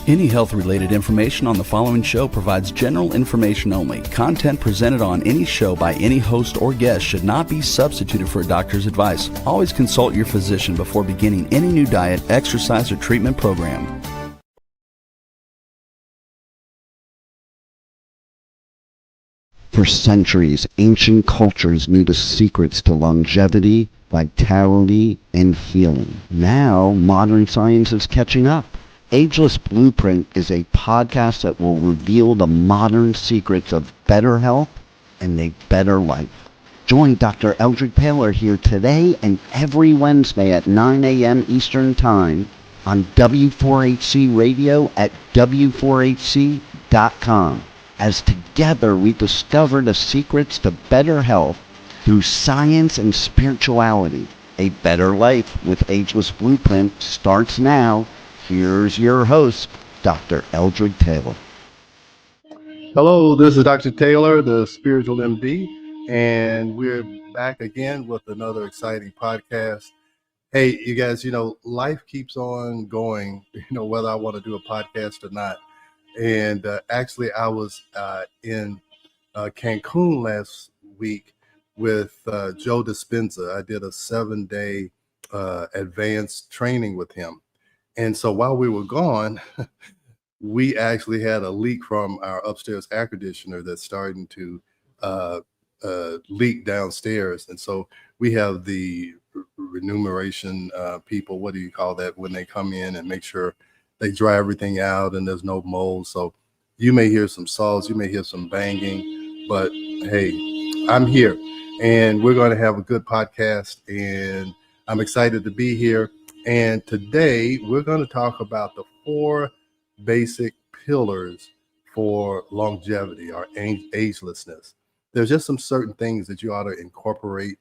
Any health-related information on the following show provides general information only. Content presented on any show by any host or guest should not be substituted for a doctor's advice. Always consult your physician before beginning any new diet, exercise, or treatment program. For centuries, ancient cultures knew the secrets to longevity, vitality, and healing. Now, modern science is catching up. Ageless Blueprint is a podcast that will reveal the modern secrets of better health and a better life. Join Dr. Eldred Taylor here today and every Wednesday at 9 a.m. Eastern Time on W4HC Radio at W4HC.com. As together we discover the secrets to better health through science and spirituality. A better life with Ageless Blueprint starts now. Here's your host, Dr. Eldred Taylor. Hello, this is Dr. Taylor, the Spiritual MD, and we're back again with another exciting podcast. Hey, you guys, life keeps on going, whether I want to do a podcast or not. And actually, I was in Cancun last week with Joe Dispenza. I did a 7-day advanced training with him. And so while we were gone, we actually had a leak from our upstairs air conditioner that's starting to leak downstairs. And so we have the remuneration people, what do you call that, when they come in and make sure they dry everything out and there's no mold. So you may hear some saws, you may hear some banging, but hey, I'm here and we're going to have a good podcast and I'm excited to be here. And today we're going to talk about the 4 basic pillars for longevity or agelessness. There's just some certain things that you ought to incorporate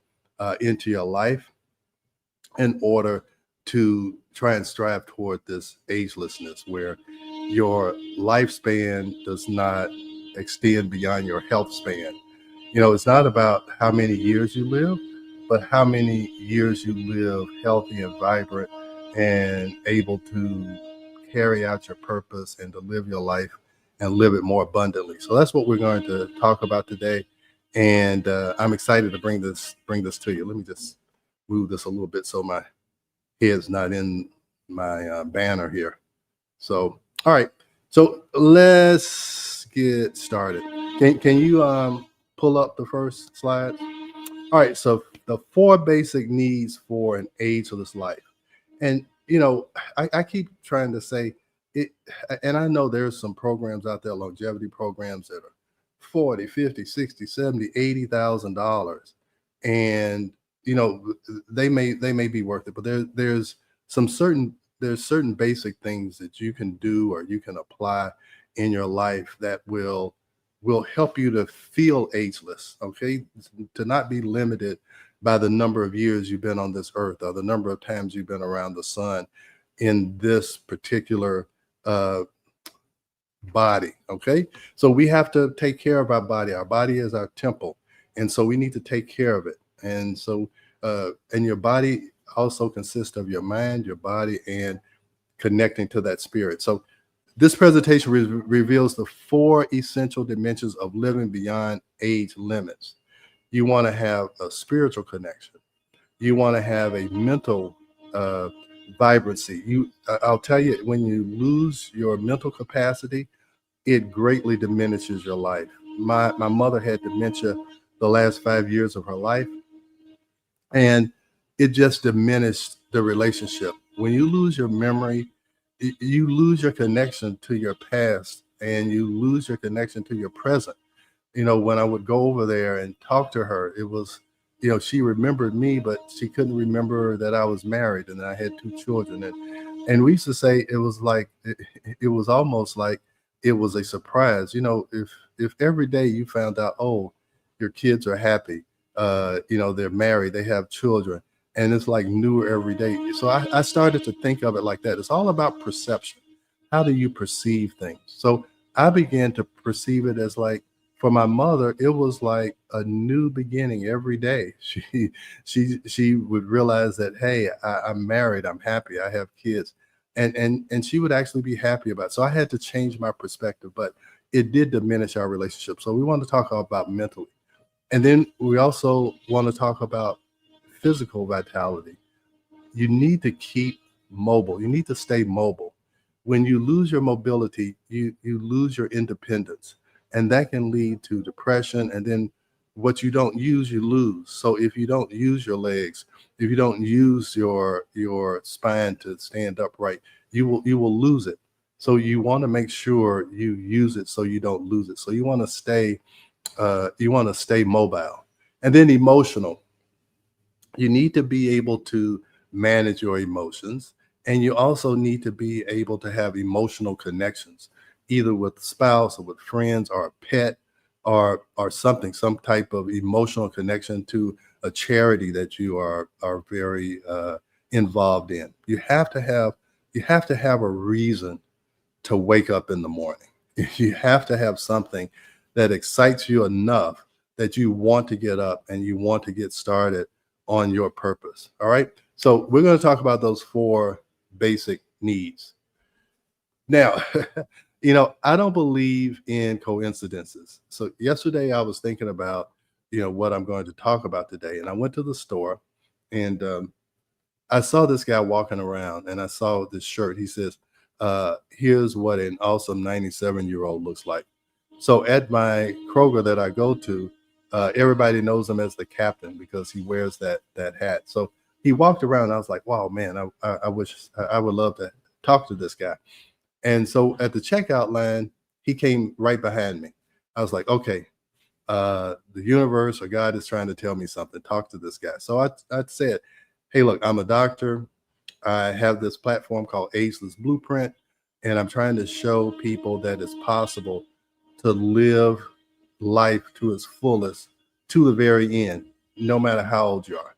into your life in order to try and strive toward this agelessness where your lifespan does not extend beyond your health span. It's not about how many years you live, but how many years you live healthy and vibrant and able to carry out your purpose and to live your life and live it more abundantly. So that's what we're going to talk about today. And I'm excited to bring this to you. Let me just move this a little bit so my head's not in my banner here. So, all right. So let's get started. Can you pull up the first slide? All right. So the 4 basic needs for an ageless life. And, I keep trying to say it, and I know there's some programs out there, longevity programs that are $40, $50, $60, $70, $80,000. And, they may be worth it, but there's certain basic things that you can do or you can apply in your life that will help you to feel ageless, okay? To not be limited by the number of years you've been on this earth or the number of times you've been around the sun in this particular body, okay? So we have to take care of our body. Our body is our temple, and so we need to take care of it. And so, and your body also consists of your mind, your body, and connecting to that spirit. So this presentation reveals the 4 essential dimensions of living beyond age limits. You want to have a spiritual connection. You want to have a mental vibrancy. I'll tell you, when you lose your mental capacity, it greatly diminishes your life. My mother had dementia the last 5 years of her life, and it just diminished the relationship. When you lose your memory, you lose your connection to your past and you lose your connection to your present. When I would go over there and talk to her, it was, she remembered me, but she couldn't remember that I was married and I had 2 children. And we used to say it was like, it was almost like it was a surprise. If every day you found out, oh, your kids are happy, they're married, they have children, and it's like new every day. So I started to think of it like that. It's all about perception. How do you perceive things? So I began to perceive it as like, for my mother, it was like a new beginning every day. She would realize that, hey, I'm married, I'm happy, I have kids. and she would actually be happy about it. So I had to change my perspective, but it did diminish our relationship. So we want to talk about mentally. And then we also want to talk about physical vitality. You need to keep mobile. You need to stay mobile. When you lose your mobility, you lose your independence, and that can lead to depression. And then what you don't use, you lose. So if you don't use your legs, if you don't use your spine to stand upright, you will lose it. So you want to make sure you use it so you don't lose it. So you want to stay mobile. And then emotional, you need to be able to manage your emotions, and you also need to be able to have emotional connections, either with spouse or with friends or a pet, or something, some type of emotional connection to a charity that you are very involved in. You have to have a reason to wake up in the morning. You have to have something that excites you enough that you want to get up and you want to get started on your purpose. All right. So we're going to talk about those four basic needs. Now, I don't believe in coincidences. So yesterday I was thinking about, what I'm going to talk about today. And I went to the store, and I saw this guy walking around, and I saw this shirt. He says, here's what an awesome 97-year-old looks like. So at my Kroger that I go to, everybody knows him as the captain because he wears that hat. So he walked around, and I was like, wow, man, I wish I would love to talk to this guy. And so at the checkout line, he came right behind me. I was like, okay, the universe or God is trying to tell me something. Talk to this guy. So I said, hey, look, I'm a doctor. I have this platform called Ageless Blueprint, and I'm trying to show people that it's possible to live life to its fullest to the very end, no matter how old you are.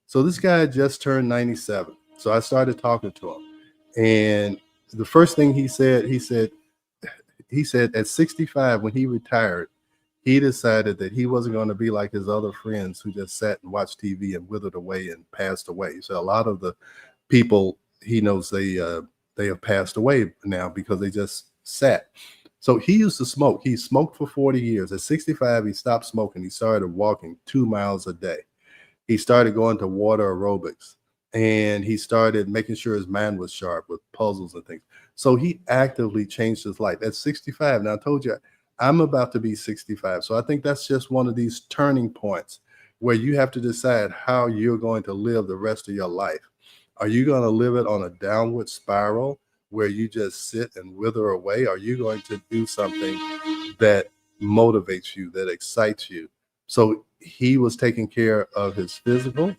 So this guy just turned 97. So I started talking to him, and the first thing he said at 65, when he retired, he decided that he wasn't going to be like his other friends who just sat and watched TV and withered away and passed away. So a lot of the people he knows, they have passed away now because they just sat. So he used to smoke. He smoked for 40 years. At 65, he stopped smoking. He started walking 2 miles a day. He started going to water aerobics, and he started making sure his mind was sharp with puzzles and things. So he actively changed his life at 65. Now, I told you I'm about to be 65. So I think that's just one of these turning points where you have to decide how you're going to live the rest of your life. Are you going to live it on a downward spiral where you just sit and wither away? Are you going to do something that motivates you, that excites you? So he was taking care of his physical.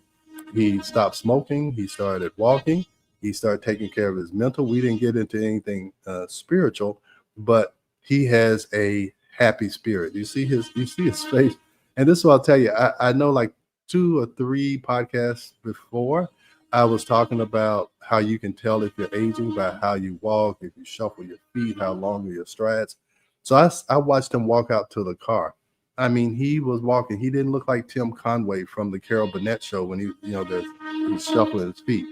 He stopped smoking. He started walking. He started taking care of his mental. We didn't get into anything spiritual, but he has a happy spirit. You see his face. And this is what I'll tell you. I know like 2 or 3 podcasts before, I was talking about how you can tell if you're aging by how you walk, if you shuffle your feet, how long are your strides. So I watched him walk out to the car. I mean, he was walking. He didn't look like Tim Conway from the Carol Burnett show when he's shuffling his feet.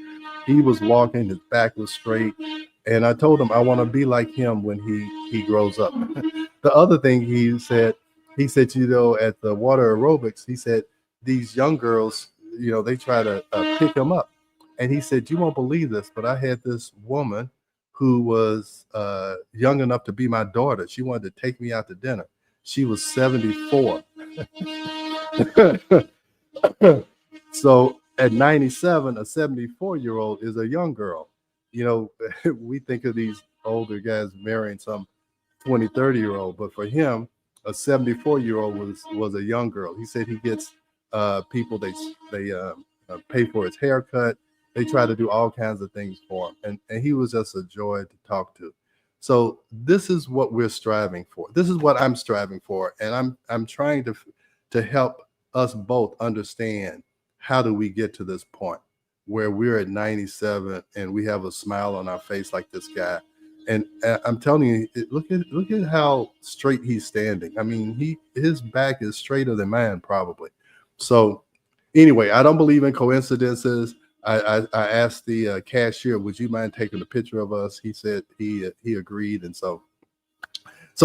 He was walking. His back was straight. And I told him I want to be like him when he grows up. The other thing he said, at the water aerobics, he said, these young girls, they try to pick him up. And he said, you won't believe this, but I had this woman who was young enough to be my daughter. She wanted to take me out to dinner. She was 74. So at 97, a 74-year-old is a young girl. We think of these older guys marrying some 20, 30-year-old, but for him, a 74-year-old was a young girl. He said he gets people, they pay for his haircut. They try to do all kinds of things for him. And he was just a joy to talk to. So this is what we're striving for. This is what I'm striving for. And I'm trying to help us both understand, how do we get to this point where we're at 97 and we have a smile on our face like this guy. And I'm telling you, look at how straight he's standing. I mean, his back is straighter than mine probably. So anyway, I don't believe in coincidences. I asked the cashier, would you mind taking a picture of us? He said he agreed. And so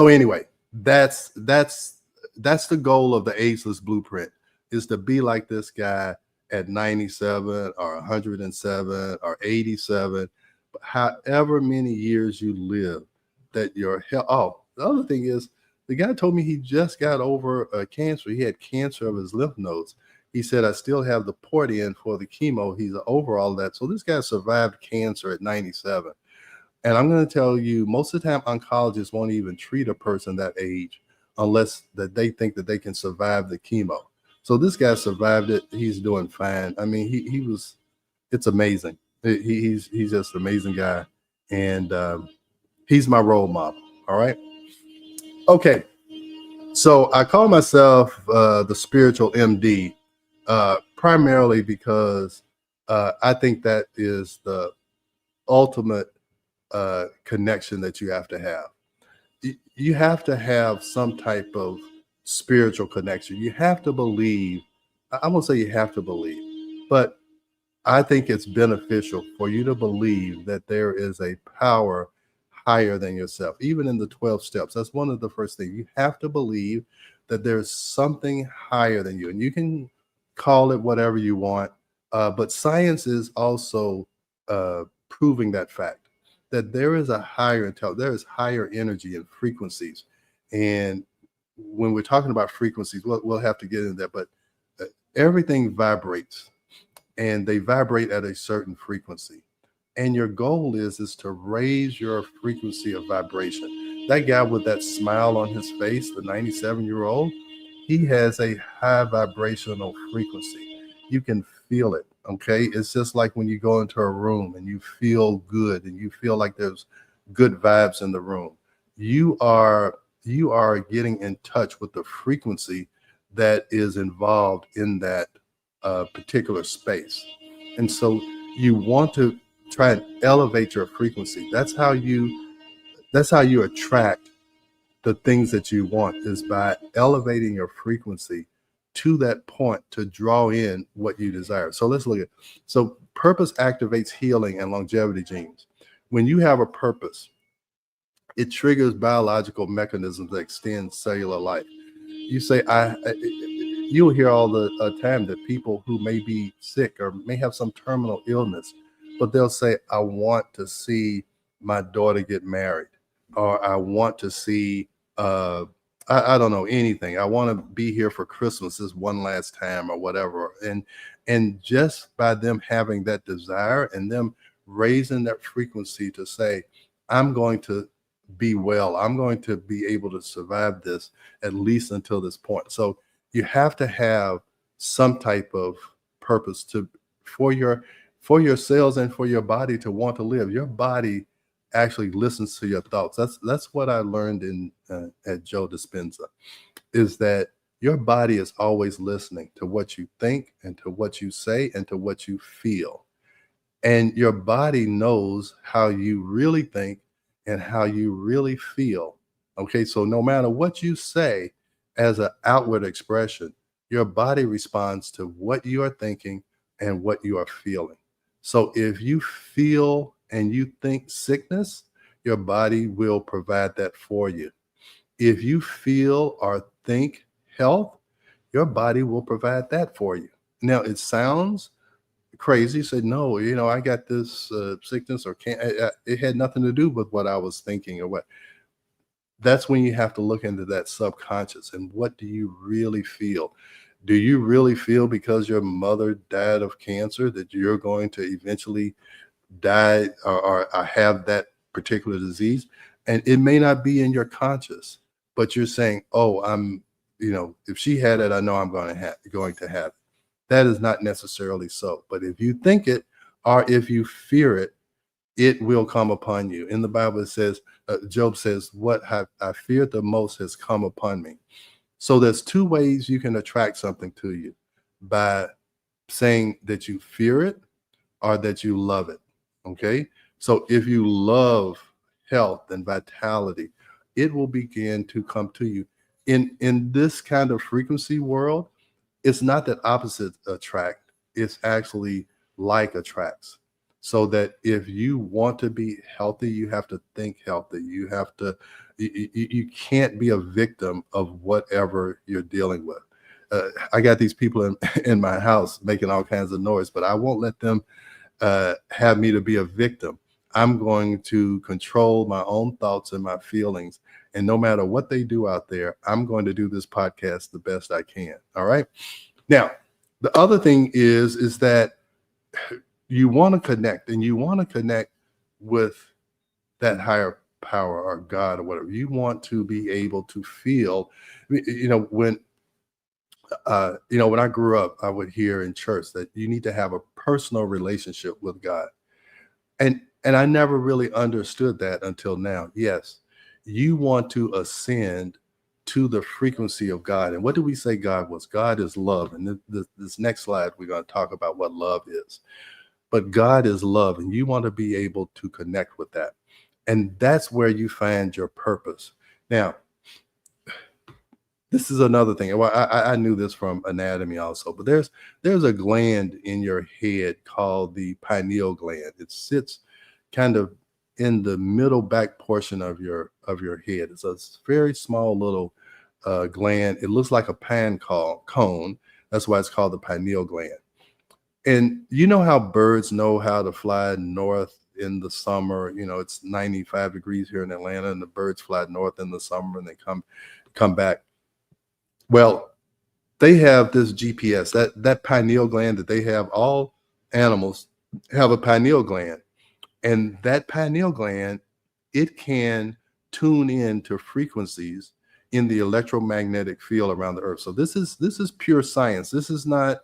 anyway, that's the goal of the Ageless Blueprint, is to be like this guy at 97 or 107 or 87, but however many years you live, that your health. Oh, the other thing is, the guy told me he just got over cancer. He had cancer of his lymph nodes. He said, I still have the port in for the chemo. He's over all that. So this guy survived cancer at 97. And I'm going to tell you, most of the time, oncologists won't even treat a person that age unless that they think that they can survive the chemo. So this guy survived it. He's doing fine. I mean, he was. It's amazing. He's just an amazing guy, and he's my role model. All right. Okay. So I call myself the spiritual MD, primarily because I think that is the ultimate connection that you have to have. You have to have some type of spiritual connection. You have to believe. I won't say you have to believe, but I think it's beneficial for you to believe that there is a power higher than yourself. Even in the 12 steps, that's one of the first things. You have to believe that there's something higher than you, and you can call it whatever you want. But science is also proving that fact, that there is a higher intelligence, there is higher energy and frequencies. And when we're talking about frequencies, we'll have to get into that, but everything vibrates, and they vibrate at a certain frequency. And your goal is to raise your frequency of vibration. That guy with that smile on his face, the 97-year-old, he has a high vibrational frequency. You can feel it. Okay. It's just like when you go into a room and you feel good and you feel like there's good vibes in the room. You are getting in touch with the frequency that is involved in that particular space. And so you want to try and elevate your frequency. That's how you attract the things that you want, is by elevating your frequency to that point to draw in what you desire. So let's look at, so purpose activates healing and longevity genes. When you have a purpose, it triggers biological mechanisms that extend cellular life. You say, you'll hear all the time that people who may be sick or may have some terminal illness, but they'll say, I want to see my daughter get married, or I want to see, I don't know, anything. I want to be here for Christmas this one last time, or whatever. And just by them having that desire and them raising that frequency to say, I'm going to be well, I'm going to be able to survive this at least until this point. So you have to have some type of purpose for your cells and for your body to want to live. Your body actually listens to your thoughts. That's what I learned in at Joe Dispenza, is that your body is always listening to what you think and to what you say and to what you feel. And your body knows how you really think and how you really feel. Okay, so no matter what you say as an outward expression, your body responds to what you are thinking and what you are feeling. So if you feel and you think sickness, your body will provide that for you. If you feel or think health, your body will provide that for you. Now, it sounds crazy. Said, no, I got this sickness or can't. It had nothing to do with what I was thinking or what. That's when you have to look into that subconscious and what do you really feel? Do you really feel because your mother died of cancer that you're going to eventually die or have that particular disease? And it may not be in your conscious, but you're saying, oh, if she had it, I know I'm going to have it. That is not necessarily so. But if you think it, or if you fear it, it will come upon you. In the Bible, it says, Job says, what I feared the most has come upon me. So there's two ways you can attract something to you: by saying that you fear it or that you love it. Okay. So if you love health and vitality, it will begin to come to you. In this kind of frequency world, it's not that opposites attract, it's actually like attracts. So that if you want to be healthy, you have to think healthy. You have to, you can't be a victim of whatever you're dealing with. I got these people in my house making all kinds of noise, but I won't let them have me to be a victim. I'm going to control my own thoughts and my feelings. And no matter what they do out there, I'm going to do this podcast the best I can. All right. Now, the other thing is that you want to connect, and you want to connect with that higher power or God or whatever. You want to be able to feel, when when I grew up, I would hear in church that you need to have a personal relationship with God. And I never really understood that until now. Yes, you want to ascend to the frequency of God. And what do we say God was? God is love. And this next slide, we're going to talk about what love is. But God is love, and you want to be able to connect with that. And that's where you find your purpose. Now, this is another thing. Well, I knew this from anatomy also, but there's a gland in your head called the pineal gland. It sits kind of in the middle back portion of your head. It's a very small little gland. It looks like a cone. That's why it's called the pineal gland. And you know how birds know how to fly north in the summer? It's 95 degrees here in Atlanta, and the birds fly north in the summer, and they come back. Well, they have this GPS, that pineal gland that they have. All animals have a pineal gland, and that pineal gland, it can tune in to frequencies in the electromagnetic field around the earth. So this is pure science. This is not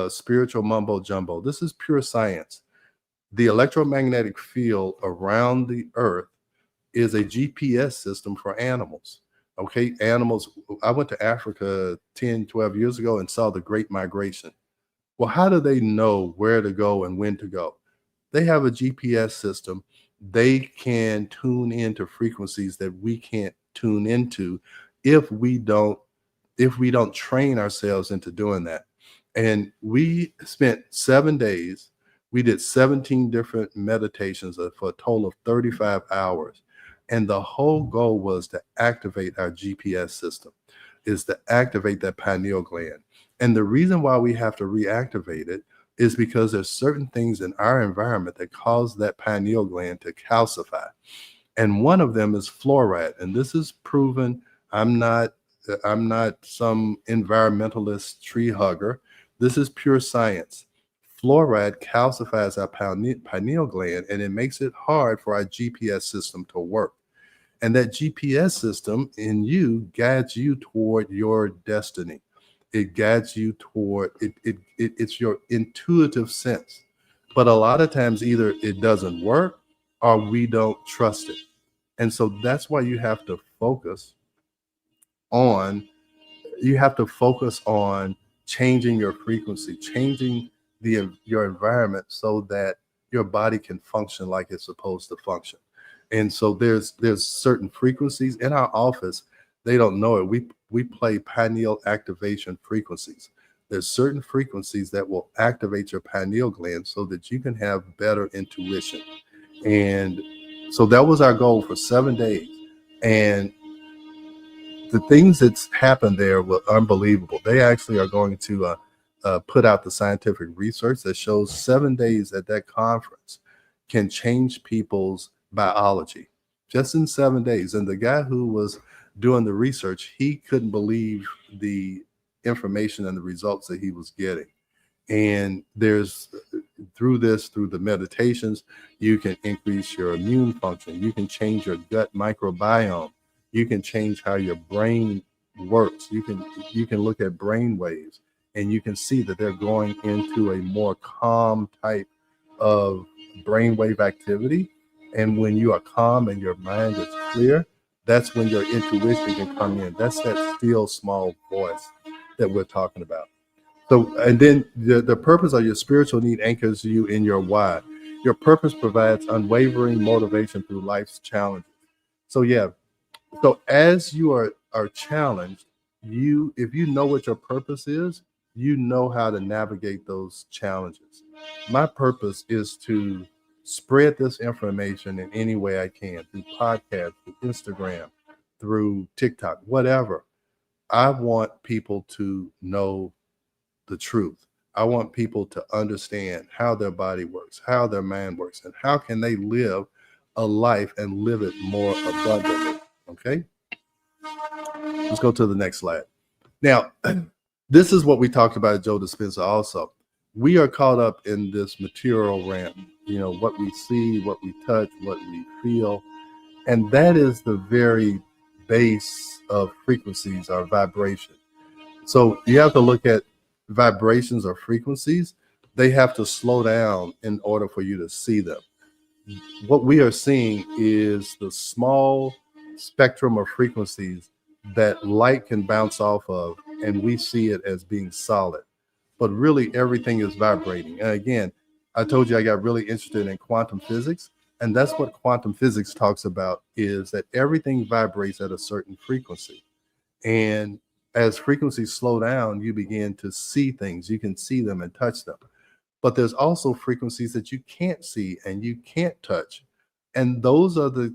spiritual mumbo jumbo. This is pure science. The electromagnetic field around the earth is a GPS system for animals. Okay, animals. I went to Africa 10, 12 years ago and saw the Great Migration. Well, how do they know where to go and when to go? They have a GPS system. They can tune into frequencies that we can't tune into if we don't train ourselves into doing that. And we spent 7 days. We did 17 different meditations for a total of 35 hours. And the whole goal was to activate our GPS system, is to activate that pineal gland. And the reason why we have to reactivate it is because there's certain things in our environment that cause that pineal gland to calcify. And one of them is fluoride. And this is proven. I'm not some environmentalist tree hugger. This is pure science. Fluoride calcifies our pineal gland, and it makes it hard for our GPS system to work. And that GPS system in you guides you toward your destiny. It guides you toward it's your intuitive sense. But a lot of times either it doesn't work or we don't trust it. And so that's why you have to focus on changing your frequency, changing your environment so that your body can function like it's supposed to function. And so there's certain frequencies in our office. They don't know it. We play pineal activation frequencies. There's certain frequencies that will activate your pineal gland so that you can have better intuition. And so that was our goal for 7 days. And the things that's happened there were unbelievable. They actually are going to put out the scientific research that shows 7 days at that conference can change people's biology just in 7 days. And the guy who was doing the research, he couldn't believe the information and the results that he was getting. And there's through the meditations, you can increase your immune function. You can change your gut microbiome. You can change how your brain works. You can look at brain waves, and you can see that they're going into a more calm type of brainwave activity. And when you are calm and your mind is clear, that's when your intuition can come in. That's that still small voice that we're talking about. So, and then the purpose of your spiritual need anchors you in your why. Your purpose provides unwavering motivation through life's challenges. So yeah, so as you are challenged, if you know what your purpose is, you know how to navigate those challenges. My purpose is to spread this information in any way I can, through podcasts, through Instagram, through TikTok, whatever. I want people to know the truth. I want people to understand how their body works, how their mind works, and how can they live a life and live it more abundantly. Okay? Let's go to the next slide. Now, this is what we talked about at Joe Dispenza also. We are caught up in this material realm, what we see, what we touch, what we feel. And that is the very base of frequencies or vibration. So you have to look at vibrations or frequencies. They have to slow down in order for you to see them. What we are seeing is the small spectrum of frequencies that light can bounce off of, and we see it as being solid. But really, everything is vibrating. And again, I told you I got really interested in quantum physics, and that's what quantum physics talks about, is that everything vibrates at a certain frequency. And as frequencies slow down, you begin to see things. You can see them and touch them. But there's also frequencies that you can't see and you can't touch. And those are the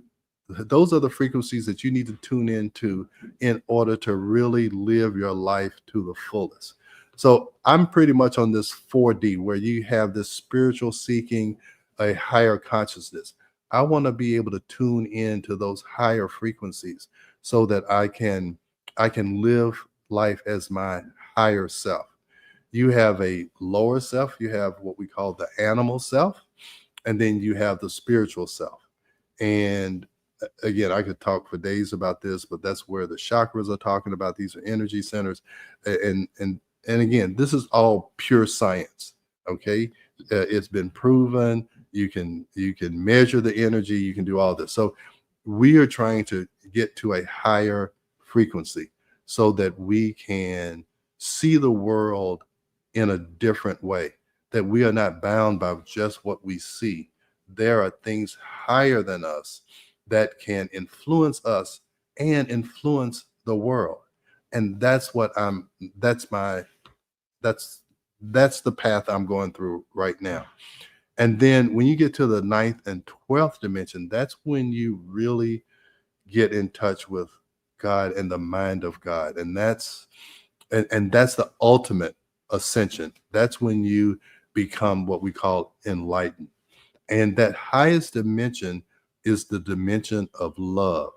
frequencies that you need to tune into in order to really live your life to the fullest. So I'm pretty much on this 4D, where you have this spiritual seeking, a higher consciousness. I want to be able to tune into those higher frequencies so that I can live life as my higher self. You have a lower self, you have what we call the animal self, and then you have the spiritual self. And again, I could talk for days about this, but that's where the chakras are talking about. These are energy centers. And again, this is all pure science. Okay. It's been proven. You can measure the energy, you can do all this. So we are trying to get to a higher frequency so that we can see the world in a different way, that we are not bound by just what we see. There are things higher than us that can influence us and influence the world. And that's the path I'm going through right now. And then when you get to the 9th and 12th dimension, that's when you really get in touch with God and the mind of God. And that's the ultimate ascension. That's when you become what we call enlightened. And that highest dimension is the dimension of love.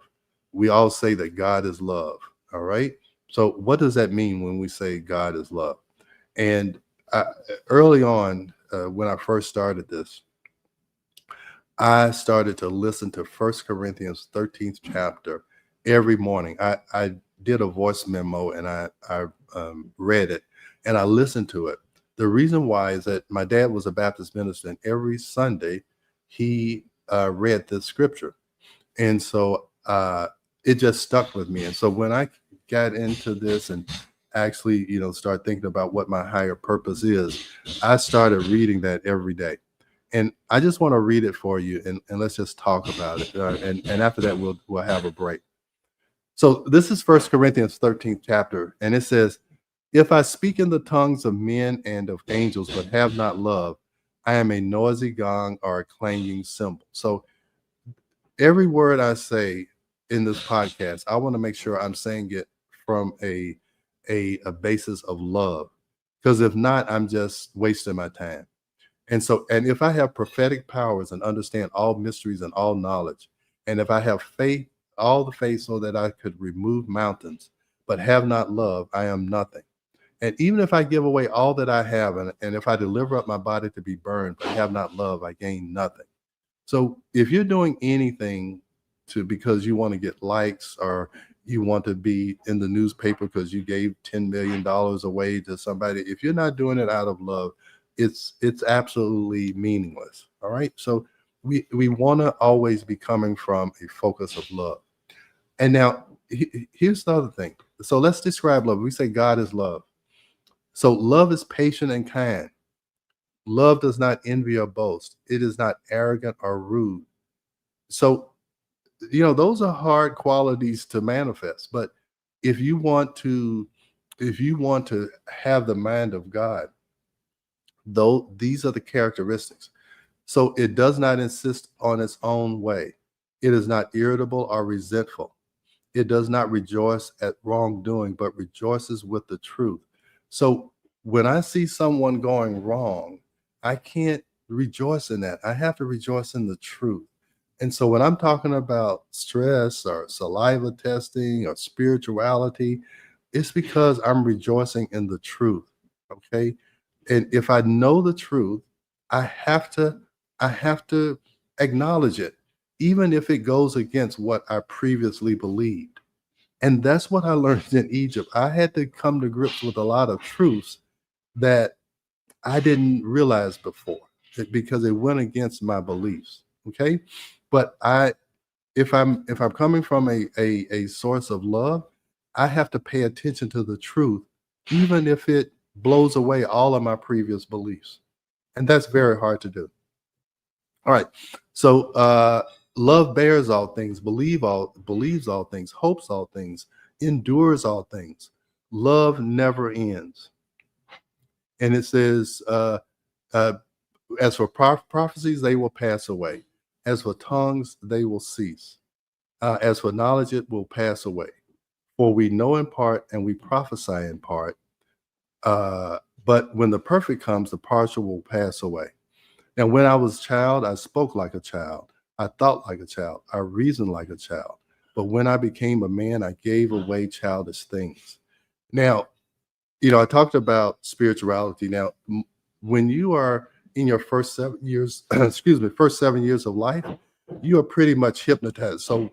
We all say that God is love. All right. So what does that mean when we say God is love? And early on, when I first started this, I started to listen to 1 Corinthians 13th chapter every morning. I did a voice memo and I read it and I listened to it. The reason why is that my dad was a Baptist minister, and every Sunday he read this scripture. And so it just stuck with me. And so when I got into this and actually, start thinking about what my higher purpose is, I started reading that every day. And I just want to read it for you, and let's just talk about it. And after that, we'll have a break. So this is 1 Corinthians 13th chapter, and it says, "If I speak in the tongues of men and of angels, but have not love, I am a noisy gong or a clanging cymbal." So every word I say in this podcast, I want to make sure I'm saying it from a basis of love, because if not, I'm just wasting my time. And if I have prophetic powers and understand all mysteries and all knowledge, and if I have faith, all the faith so that I could remove mountains, but have not love, I am nothing. And even if I give away all that I have, and if I deliver up my body to be burned, but have not love, I gain nothing. So if you're doing anything because you want to get likes, or you want to be in the newspaper because you gave $10 million away to somebody, if you're not doing it out of love, it's absolutely meaningless. All right. So we want to always be coming from a focus of love. And now here's the other thing. So let's describe love. We say God is love. So love is patient and kind. Love does not envy or boast. It is not arrogant or rude. So, those are hard qualities to manifest. But if you want to if you want to have the mind of God, though these are the characteristics. So it does not insist on its own way. It is not irritable or resentful. It does not rejoice at wrongdoing, but rejoices with the truth. So when I see someone going wrong, I can't rejoice in that. I have to rejoice in the truth. And so when I'm talking about stress or saliva testing or spirituality, it's because I'm rejoicing in the truth. Okay. And if I know the truth, I have to I have to acknowledge it, even if it goes against what I previously believed. And that's what I learned in Egypt. I had to come to grips with a lot of truths that I didn't realize before because it went against my beliefs. Okay. But if I'm coming from a source of love, I have to pay attention to the truth, even if it blows away all of my previous beliefs. And that's very hard to do. All right. So love bears all things, believes all things, hopes all things, endures all things. Love never ends. And it says, uh, as for prophecies, they will pass away. As for tongues, they will cease. As for knowledge, it will pass away. For we know in part and we prophesy in part. But when the perfect comes, the partial will pass away. Now, when I was a child, I spoke like a child. I thought like a child. I reasoned like a child. But when I became a man, I gave away childish things. Now, I talked about spirituality. Now, when you are in your first 7 years, excuse me, first 7 years of life, you are pretty much hypnotized. So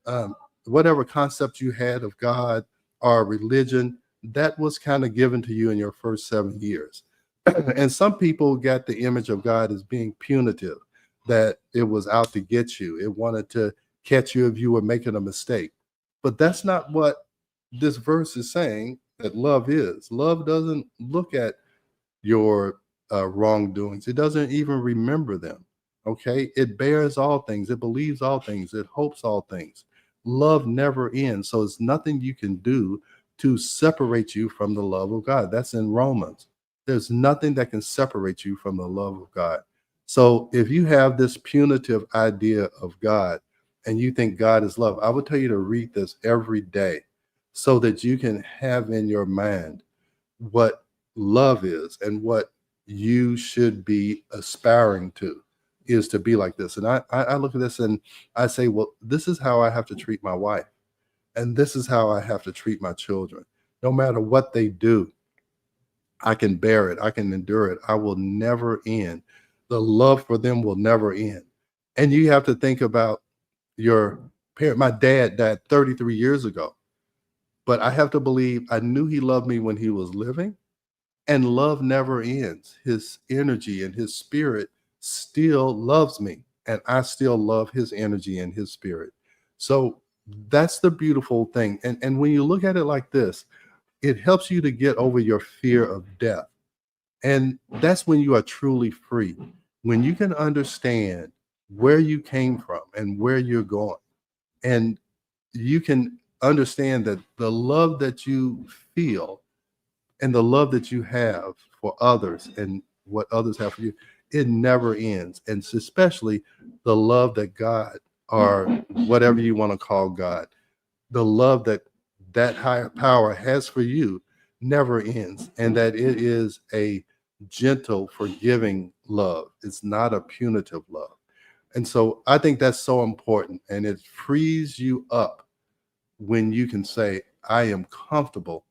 um, whatever concept you had of God or religion, that was kind of given to you in your first 7 years. And some people got the image of God as being punitive, that it was out to get you. It wanted to catch you if you were making a mistake. But that's not what this verse is saying that love is. Love doesn't look at your wrongdoings, it doesn't even remember them. Okay. It bears all things, it believes all things, it hopes all things. Love never ends. So it's nothing you can do to separate you from the love of God. That's in Romans. There's nothing that can separate you from the love of God. So if you have this punitive idea of God and you think God is love, I would tell you to read this every day so that you can have in your mind what love is and what you should be aspiring to is to be like this. And I look at this and I say, well, this is how I have to treat my wife. And this is how I have to treat my children. No matter what they do, I can bear it. I can endure it. I will never end. The love for them will never end. And you have to think about your parent. My dad died 33 years ago, but I have to believe I knew he loved me when he was living. And love never ends. His energy and his spirit still loves me. And I still love his energy and his spirit. So that's the beautiful thing. And when you look at it like this, it helps you to get over your fear of death. And that's when you are truly free. When you can understand where you came from and where you're going. And you can understand that the love that you feel and the love that you have for others and what others have for you, it never ends. And especially the love that God, or whatever you want to call God, the love that that higher power has for you never ends. And that it is a gentle, forgiving love. It's not a punitive love. And so I think that's so important. And it frees you up when you can say, I am comfortable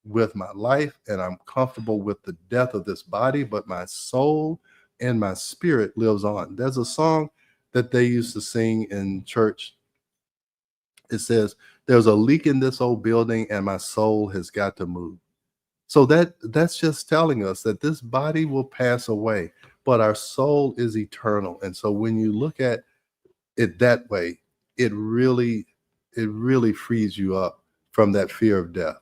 with my life and I'm comfortable with the death of this body, but my soul and my spirit lives on. There's a song that they used to sing in church. It says, there's a leak in this old building and my soul has got to move. So that's just telling us that this body will pass away, but our soul is eternal. And so when you look at it that way, it really frees you up from that fear of death.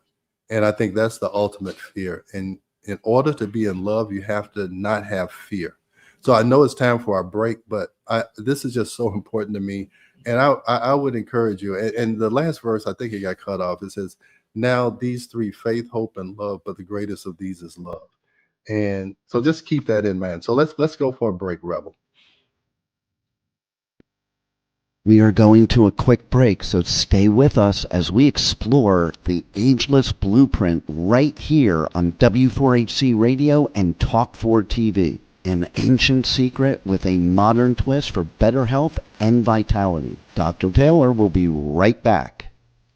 And I think that's the ultimate fear. And in order to be in love, you have to not have fear. So I know it's time for our break, but this is just so important to me. And I would encourage you. And the last verse, I think it got cut off. It says, Now these three: faith, hope, and love, but the greatest of these is love. And so just keep that in mind. So let's go for a break, Rebel. We are going to a quick break, so stay with us as we explore the Ageless Blueprint right here on W4HC Radio and Talk4 TV. An ancient secret with a modern twist for better health and vitality. Dr. Taylor will be right back.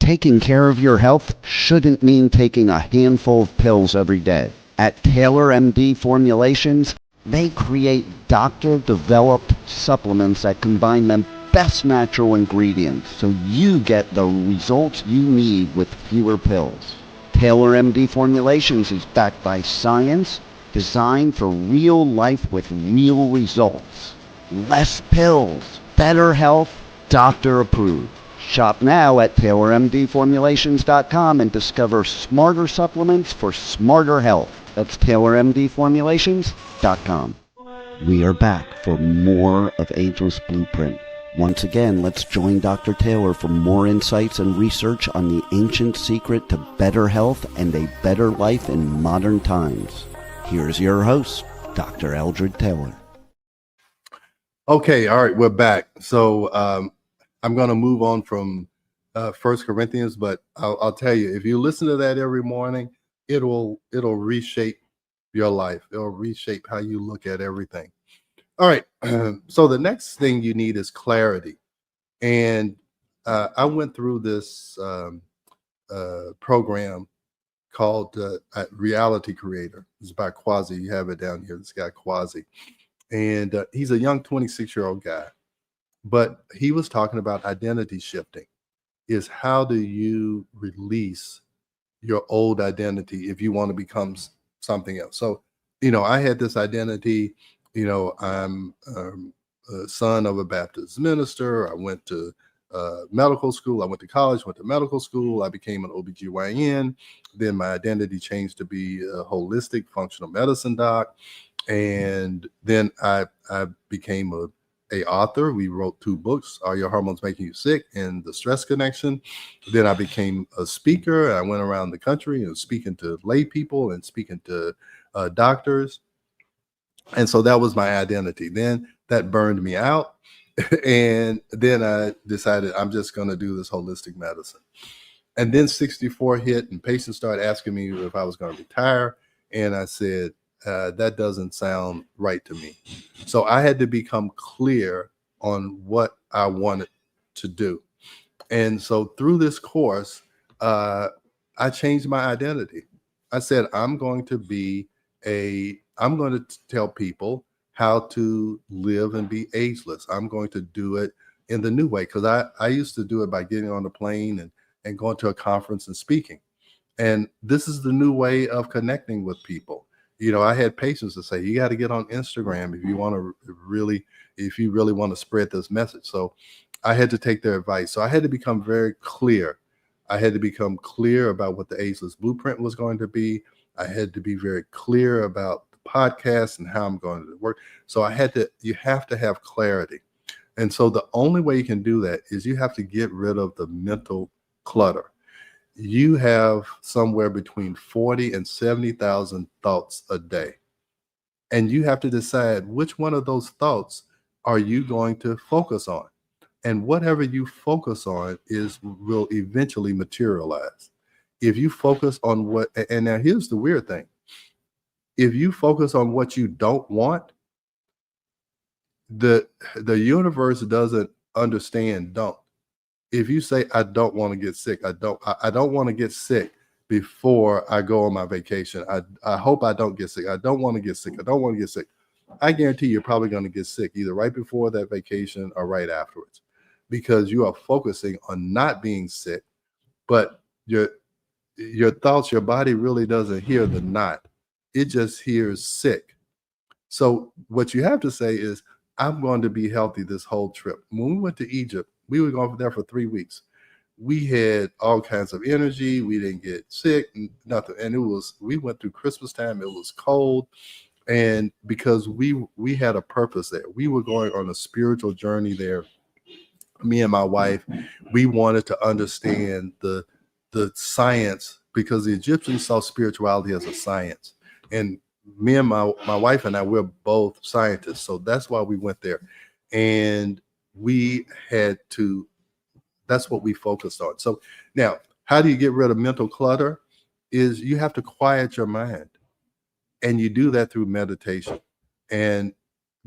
Taking care of your health shouldn't mean taking a handful of pills every day. At Taylor MD Formulations, they create doctor-developed supplements that combine the best natural ingredients so you get the results you need with fewer pills. Taylor MD Formulations is backed by science, designed for real life with real results. Less pills, better health, doctor approved. Shop now at TaylorMDFormulations.com and discover smarter supplements for smarter health. That's TaylorMDFormulations.com. We are back for more of Ageless Blueprint. Once again, let's join Dr. Taylor for more insights and research on the ancient secret to better health and a better life in modern times. Here's your host, Dr. Eldred Taylor. Okay, all right, we're back. So I'm going to move on from 1 Corinthians, but I'll tell you, if you listen to that every morning, it'll reshape your life. It'll reshape how you look at everything. All right, so the next thing you need is clarity. And I went through this program called Reality Creator. It's by Quasi. You have it down here. This guy Quasi. And he's a young 26-year-old guy. But he was talking about identity shifting. Is how do you release your old identity if you want to become something else? So, I had this identity, I'm a son of a Baptist minister. I went to medical school. I went to college, went to medical school. I became an OBGYN. Then my identity changed to be a holistic functional medicine doc. And then I became a author. We wrote 2 books, Are Your Hormones Making You Sick and The Stress Connection. Then I became a speaker. I went around the country and speaking to lay people and speaking to doctors. And so that was my identity. Then that burned me out. And then I decided I'm just going to do this holistic medicine. And then 64 hit and patients started asking me if I was going to retire. And I said, that doesn't sound right to me. So I had to become clear on what I wanted to do. And so through this course, I changed my identity. I said, I'm going to tell people how to live and be ageless. I'm going to do it in the new way. Because I used to do it by getting on the plane and going to a conference and speaking. And this is the new way of connecting with people. I had patients that say, you got to get on Instagram if you really want to spread this message. So I had to take their advice. So I had to become very clear. I had to become clear about what the Ageless Blueprint was going to be. I had to be very clear about the podcast and how I'm going to work. So you have to have clarity. And so the only way you can do that is you have to get rid of the mental clutter. You have somewhere between 40 and 70,000 thoughts a day. And you have to decide which one of those thoughts are you going to focus on. And whatever you focus on will eventually materialize. If you focus on and now here's the weird thing. If you focus on what you don't want, the universe doesn't understand don't. If you say, I don't want to get sick, I don't want to get sick before I go on my vacation. I hope I don't get sick. I don't want to get sick. I don't want to get sick. I guarantee you're probably going to get sick either right before that vacation or right afterwards, because you are focusing on not being sick, but your thoughts, your body really doesn't hear the not. It just hears sick. So what you have to say is, I'm going to be healthy this whole trip. When we went to Egypt, we were going there for 3 weeks. We had all kinds of energy. We didn't get sick, nothing. And we went through Christmas time. It was cold. And because we had a purpose there, we were going on a spiritual journey there. Me and my wife, we wanted to understand the the science, because the Egyptians saw spirituality as a science. And me and my wife and I, we're both scientists. So that's why we went there. And we had to, that's what we focused on. So now, how do you get rid of mental clutter? Is you have to quiet your mind. And you do that through meditation. And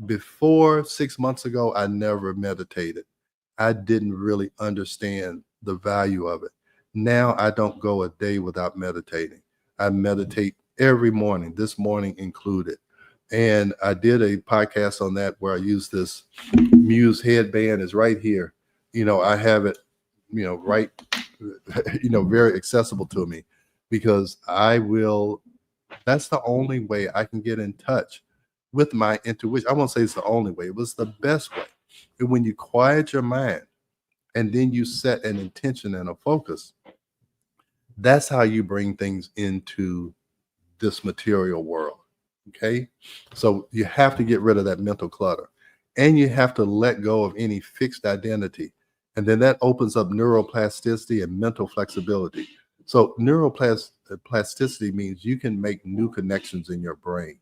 before 6 months ago, I never meditated. I didn't really understand the value of it. Now I don't go a day without meditating. I meditate every morning, this morning included. And I did a podcast on that where I use this Muse headband is right here. I have it, right, very accessible to me, because that's the only way I can get in touch with my intuition. I won't say it's the only way, it was the best way. And when you quiet your mind and then you set an intention and a focus, that's how you bring things into this material world. Okay. So you have to get rid of that mental clutter, and you have to let go of any fixed identity. And then that opens up neuroplasticity and mental flexibility. So neuroplasticity means you can make new connections in your brain.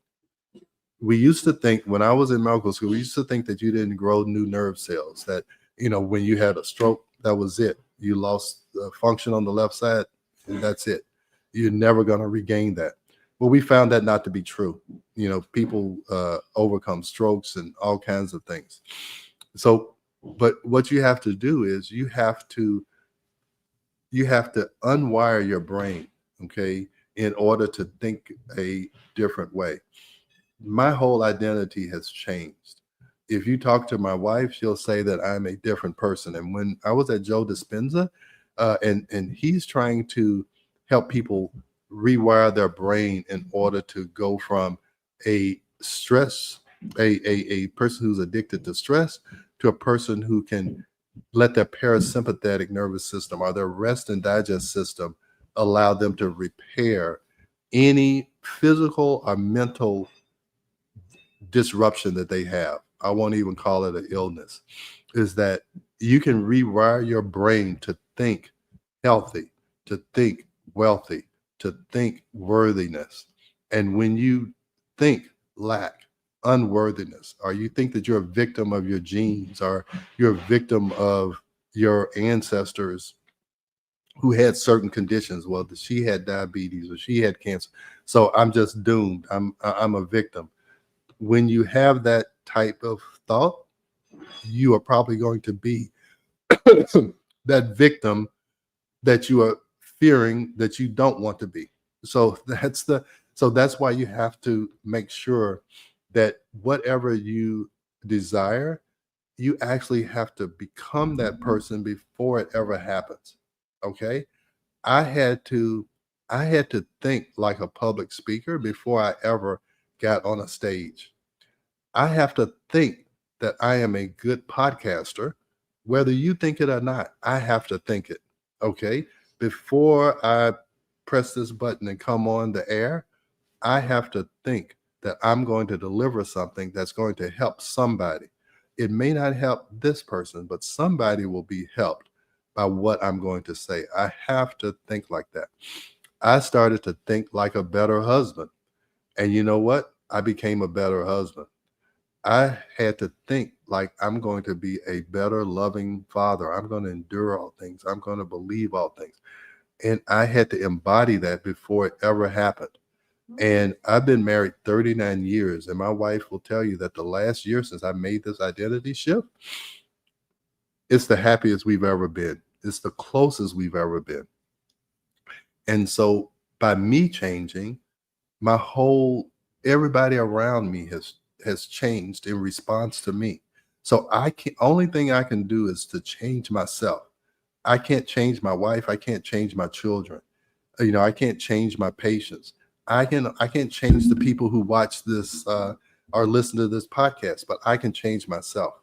We used to think, when I was in medical school, we used to think that you didn't grow new nerve cells, that, when you had a stroke, that was it. You lost function on the left side, and that's it. You're never going to regain that. Well, we found that not to be true. People overcome strokes and all kinds of things. So, but what you have to do is you have to unwire your brain, okay, in order to think a different way. My whole identity has changed. If you talk to my wife, she'll say that I'm a different person. And when I was at Joe Dispenza, and he's trying to help people rewire their brain in order to go from a person who's addicted to stress, to a person who can let their parasympathetic nervous system or their rest and digest system allow them to repair any physical or mental disruption that they have. I won't even call it an illness. Is that you can rewire your brain to think healthy, to think wealthy, to think worthiness. And when you think lack, unworthiness, or you think that you're a victim of your genes, or you're a victim of your ancestors who had certain conditions, well, she had diabetes or she had cancer, so I'm just doomed, I'm a victim. When you have that type of thought, you are probably going to be that victim that you are fearing that you don't want to be. So that's why you have to make sure that whatever you desire, you actually have to become that person before it ever happens. Okay? I had to think like a public speaker before I ever got on a stage. I have to think that I am a good podcaster, whether you think it or not. I have to think it. Okay. Before I press this button and come on the air, I have to think that I'm going to deliver something that's going to help somebody. It may not help this person, but somebody will be helped by what I'm going to say. I have to think like that. I started to think like a better husband. And you know what? I became a better husband. I had to think like I'm going to be a better loving father. I'm going to endure all things. I'm going to believe all things. And I had to embody that before it ever happened. And I've been married 39 years. And my wife will tell you that the last year since I made this identity shift, it's the happiest we've ever been. It's the closest we've ever been. And so by me changing, everybody around me has changed in response to me. So only thing I can do is to change myself. I can't change my wife. I can't change my children. I can't change my patients. I can't change the people who watch this or listen to this podcast, but I can change myself.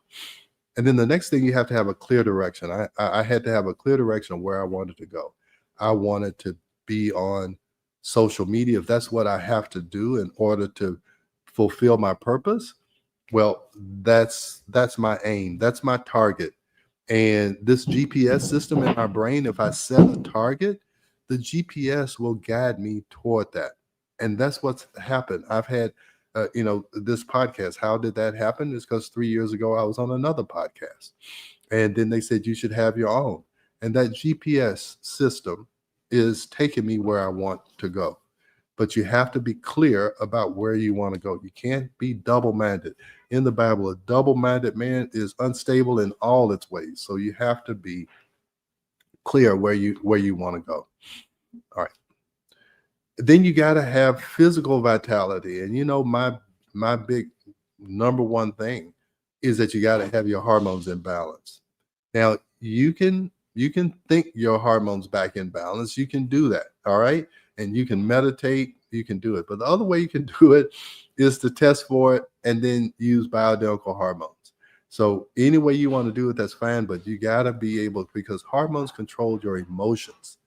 And then the next thing, you have to have a clear direction. I had to have a clear direction of where I wanted to go. I wanted to be on social media. If that's what I have to do in order to fulfill my purpose, well, that's my aim. That's my target. And this GPS system in my brain, if I set a target, the GPS will guide me toward that. And that's what's happened. I've had, this podcast. How did that happen? It's because 3 years ago, I was on another podcast. And then they said, you should have your own. And that GPS system is taking me where I want to go. But you have to be clear about where you want to go. You can't be double-minded. In the Bible, a double-minded man is unstable in all its ways. So you have to be clear where you want to go. All right. Then you got to have physical vitality. And my big number one thing is that you got to have your hormones in balance. Now, you can think your hormones back in balance. You can do that. All right. And you can meditate, you can do it. But the other way you can do it is to test for it and then use bioidentical hormones. So any way you want to do it, that's fine. But you got to be able, because hormones control your emotions,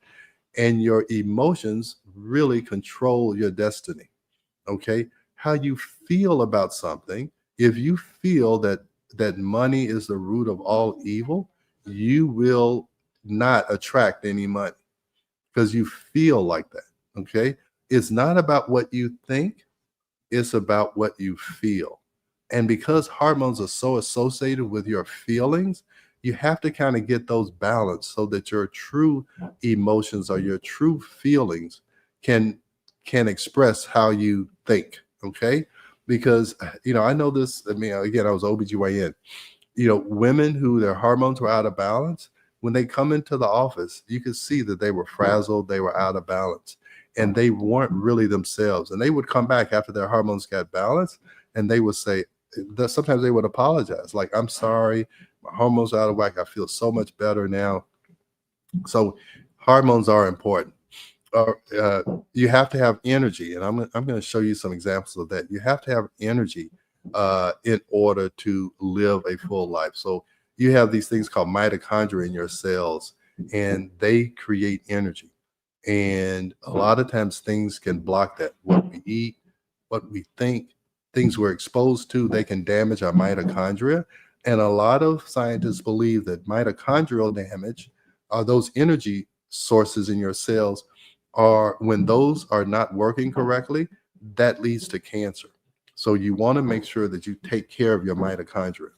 and your emotions really control your destiny. Okay. How you feel about something. If you feel that money is the root of all evil, you will not attract any money because you feel like that. Okay. It's not about what you think, it's about what you feel. And because hormones are so associated with your feelings, you have to kind of get those balanced so that your true emotions or your true feelings can express how you think. Okay. Because, I know this, again, I was OBGYN. Women who their hormones were out of balance, when they come into the office, you could see that they were frazzled, they were out of balance, and they weren't really themselves. And they would come back after their hormones got balanced, and they would say that sometimes they would apologize, like, I'm sorry, my hormones are out of whack. I feel so much better now. So hormones are important. You have to have energy, and I'm going to show you some examples of that. You have to have energy in order to live a full life. So you have these things called mitochondria in your cells, and they create energy. And a lot of times things can block that. What we eat, what we think, things we're exposed to, they can damage our mitochondria. And a lot of scientists believe that mitochondrial damage, those energy sources in your cells, are when those are not working correctly, that leads to cancer. So you want to make sure that you take care of your mitochondria.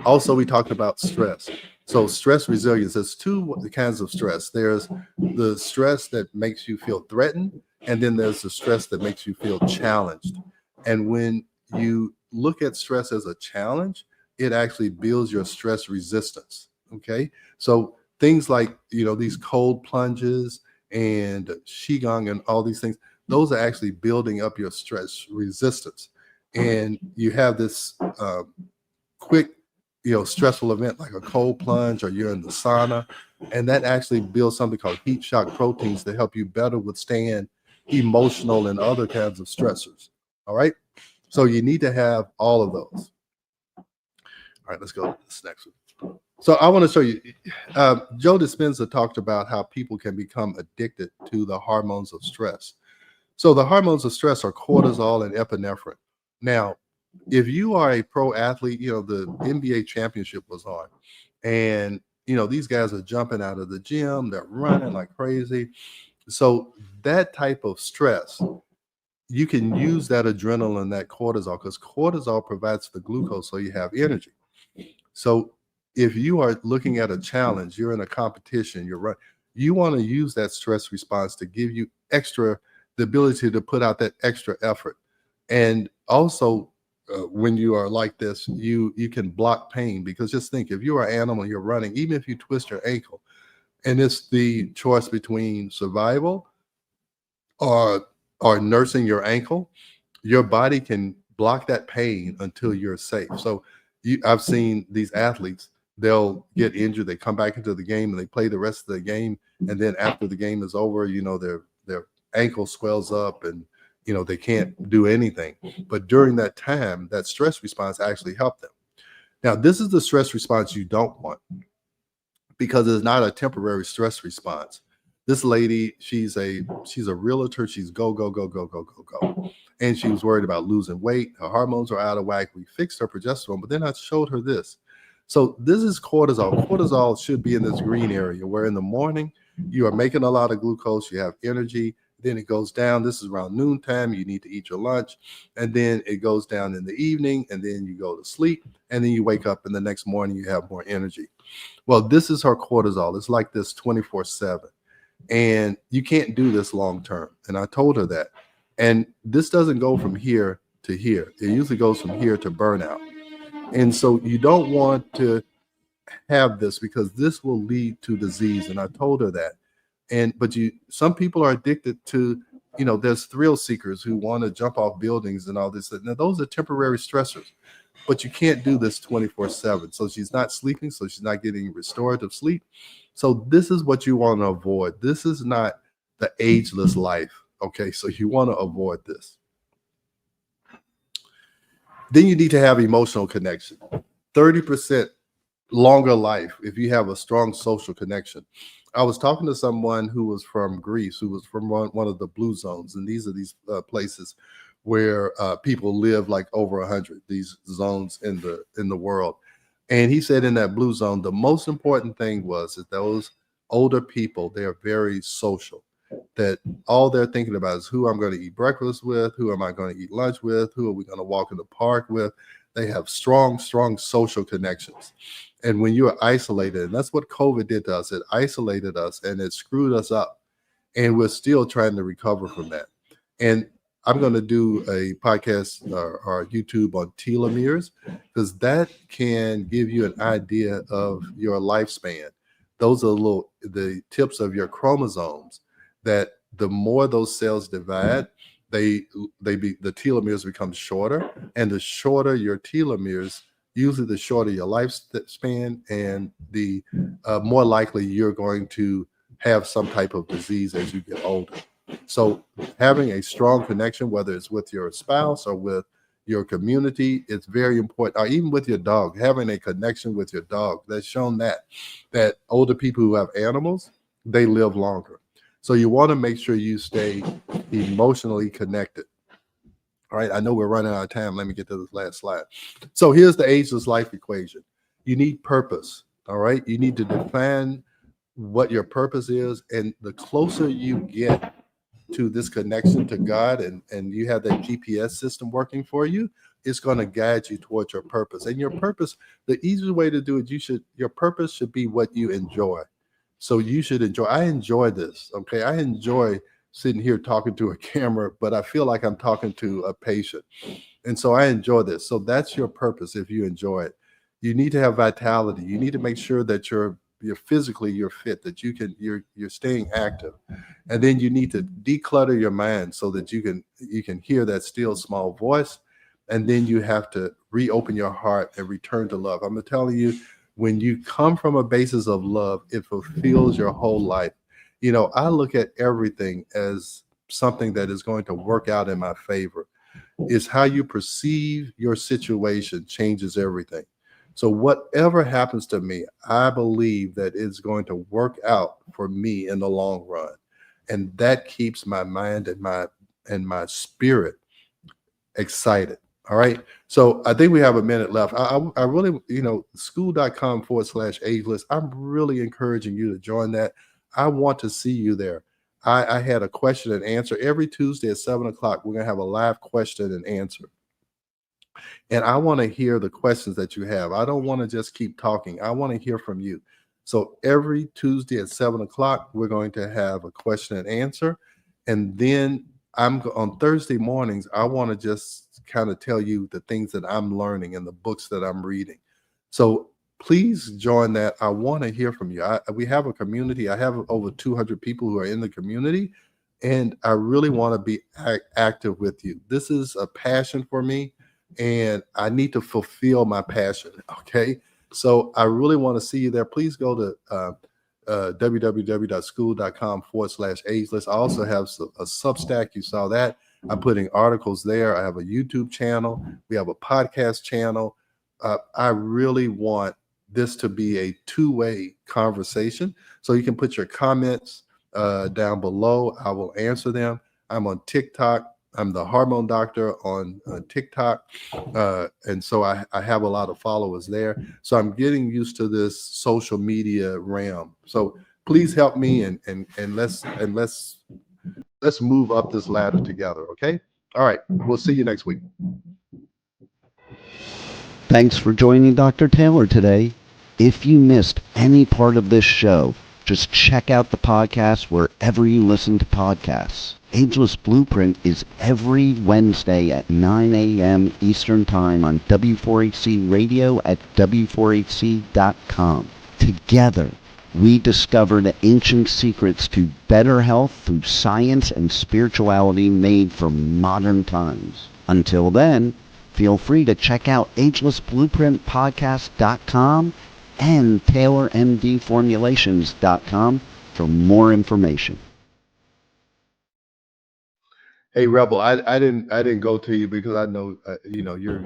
Also, we talked about stress. So stress resilience, there's two kinds of stress. There's the stress that makes you feel threatened, and then there's the stress that makes you feel challenged. And when you look at stress as a challenge, it actually builds your stress resistance. Okay. So things like, these cold plunges and Qigong and all these things, those are actually building up your stress resistance. And you have this quick, stressful event like a cold plunge, or you're in the sauna, and that actually builds something called heat shock proteins to help you better withstand emotional and other kinds of stressors. All right. So you need to have all of those. All right, let's go to this next one. So I want to show you, Joe Dispenza talked about how people can become addicted to the hormones of stress. So the hormones of stress are cortisol and epinephrine. Now, if you are a pro athlete, the NBA championship was on, and, these guys are jumping out of the gym, they're running like crazy. So that type of stress, you can use that adrenaline, that cortisol, because cortisol provides the glucose so you have energy. So if you are looking at a challenge, you're in a competition, you want to use that stress response to give you the ability to put out that extra effort. And also, when you are like this, you can block pain, because just think, if you are an animal, you're running, even if you twist your ankle, and it's the choice between survival or nursing your ankle, your body can block that pain until you're safe. So I've seen these athletes, they'll get injured, they come back into the game and they play the rest of the game, and then after the game is over, their ankle swells up and they can't do anything. But during that time, that stress response actually helped them. Now, this is the stress response you don't want, because it's not a temporary stress response. This lady, she's a realtor. She's go, go, go, go, go, go, go. And she was worried about losing weight. Her hormones are out of whack. We fixed her progesterone, but then I showed her this. So this is cortisol. Cortisol should be in this green area, where in the morning, You are making a lot of glucose, you have energy, then it goes down. This is around noontime. You need to eat your lunch, and then it goes down in the evening, and then you go to sleep, and then you wake up, and the next morning you have more energy. Well, this is her cortisol. It's like this 24/7, and you can't do this long term. And I told her that. And this doesn't go from here to here. It usually goes from here to burnout. And so you don't want to have this because this will lead to disease. And I told her that. And but some people are addicted to, there's thrill seekers who want to jump off buildings and all this. Now those are temporary stressors, but you can't do this 24/7. So she's not sleeping, so she's not getting restorative sleep. So this is what you want to avoid. This is not the ageless life. Okay, so you want to avoid this. Then you need to have emotional connection. 30% longer life if you have a strong social connection. I was talking to someone who was from Greece, who was from one of the blue zones, and these are these places where people live like over 100. These zones in the world, and he said in that blue zone, the most important thing was that those older people, they are very social. That all they're thinking about is who I'm going to eat breakfast with, who am I going to eat lunch with, who are we going to walk in the park with. They have strong social connections. And when you are isolated, and that's what COVID did to us, it isolated us and it screwed us up. And we're still trying to recover from that. And I'm going to do a podcast or YouTube on telomeres because that can give you an idea of your lifespan. Those are the tips of your chromosomes that the more those cells divide, the telomeres become shorter, and the shorter your telomeres, usually the shorter your lifespan, and the more likely you're going to have some type of disease as you get older. So having a strong connection, whether it's with your spouse or with your community, it's very important. Or even with your dog, having a connection with your dog. That's shown that older people who have animals, they live longer. So you want to make sure you stay emotionally connected. All right, I know we're running out of time. Let me get to this last slide. So here's the ageless life equation. You need purpose. All right, you need to define what your purpose is, and the closer you get to this connection to God, and you have that GPS system working for you, it's going to guide you towards your purpose. And your purpose, the easiest way to do it, your purpose should be what you enjoy. So you should enjoy. I enjoy this. Okay, I enjoy sitting here talking to a camera, but I feel like I'm talking to a patient. And so I enjoy this. So that's your purpose. If you enjoy it, you need to have vitality. You need to make sure that you're physically you're fit, that you're staying active. And then you need to declutter your mind so that you can hear that still small voice. And then you have to reopen your heart and return to love. I'm telling you, when you come from a basis of love, it fulfills your whole life. I look at everything as something that is going to work out in my favor. Is how you perceive your situation changes everything. So whatever happens to me, I believe that it's going to work out for me in the long run. And that keeps my mind and my spirit excited. All right. So I think we have a minute left. I really, school.com/ageless. I'm really encouraging you to join that. I want to see you there. I had a question and answer every Tuesday at 7:00. We're going to have a live question and answer. And I want to hear the questions that you have. I don't want to just keep talking. I want to hear from you. So every Tuesday at 7:00, we're going to have a question and answer. And then on Thursday mornings, I want to just kind of tell you the things that I'm learning and the books that I'm reading. So please join that. I want to hear from you. We have a community. I have over 200 people who are in the community, and I really want to be active with you. This is a passion for me, and I need to fulfill my passion. Okay. So I really want to see you there. Please go to www.school.com/ageless. I also have a Substack. You saw that. I'm putting articles there. I have a YouTube channel. We have a podcast channel. I really want this to be a two-way conversation. So you can put your comments down below. I will answer them. I'm on TikTok. I'm the Hormone Doctor on TikTok. And so I have a lot of followers there. So I'm getting used to this social media realm. So Please help me and let's move up this ladder together. Okay. All right. We'll see you next week. Thanks for joining Dr. Taylor today. If you missed any part of this show, just check out the podcast wherever you listen to podcasts. Ageless Blueprint is every Wednesday at 9 a.m. Eastern Time on W4HC Radio at W4HC.com. Together, we discover the ancient secrets to better health through science and spirituality made for modern times. Until then, feel free to check out agelessblueprintpodcast.com and taylormdformulations.com for more information. Hey Rebel, I didn't go to you because I know you're